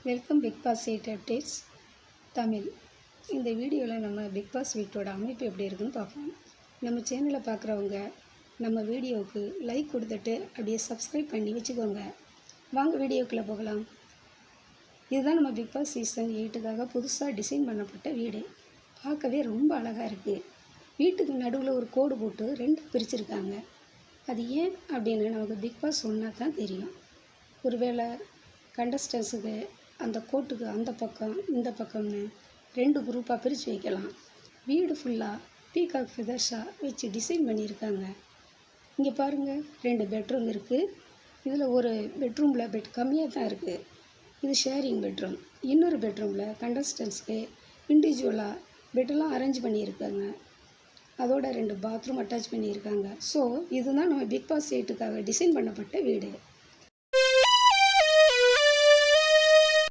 Welcome big boss 8 updates Tamil. இந்த வீடியோவில் நம்ம பிக் பாஸ் வீட்டோட அமைப்பு எப்படி இருக்குன்னு பார்ப்போம். நம்ம சேனலை பார்க்குறவங்க நம்ம வீடியோவுக்கு லைக் கொடுத்துட்டு அப்படியே சப்ஸ்கிரைப் பண்ணி வச்சுக்கோங்க. வாங்க வீடியோக்குள்ளே போகலாம். இதுதான் நம்ம பிக் பாஸ் சீசன் 8க்காக புதுசாக டிசைன் பண்ணப்பட்ட வீடு. பார்க்கவே ரொம்ப அழகாக இருக்குது. வீட்டுக்கு நடுவில் ஒரு கோடு போட்டு 2 பிரிச்சுருக்காங்க. அது ஏன் அப்படின்னு நமக்கு பிக் பாஸ் சொன்னால் தான் தெரியும். ஒருவேளை கண்டஸ்டன்ஸுக்கு அந்த கோட்டுக்கு அந்த பக்கம் இந்த பக்கம்னு 2 குரூப்பாக பிரித்து வைக்கலாம். வீடு ஃபுல்லாக பீகாக் ஃபெதர்ஸாக வச்சு டிசைன் பண்ணியிருக்காங்க. இங்கே பாருங்கள், 2 பெட்ரூம் இருக்குது. இதில் ஒரு பெட்ரூமில் பெட் கம்மியாக தான் இருக்குது. இது ஷேரிங் பெட்ரூம். இன்னொரு பெட்ரூமில் கண்டஸ்டன்ஸ்க்கு இண்டிவிஜுவலாக பெட்டெல்லாம் அரேஞ்ச் பண்ணியிருக்காங்க. அதோட 2 பாத்ரூம் அட்டாச் பண்ணியிருக்காங்க. ஸோ இதுதான் நம்ம பிக் பாஸ் 8க்காக டிசைன் பண்ணப்பட்ட வீடு.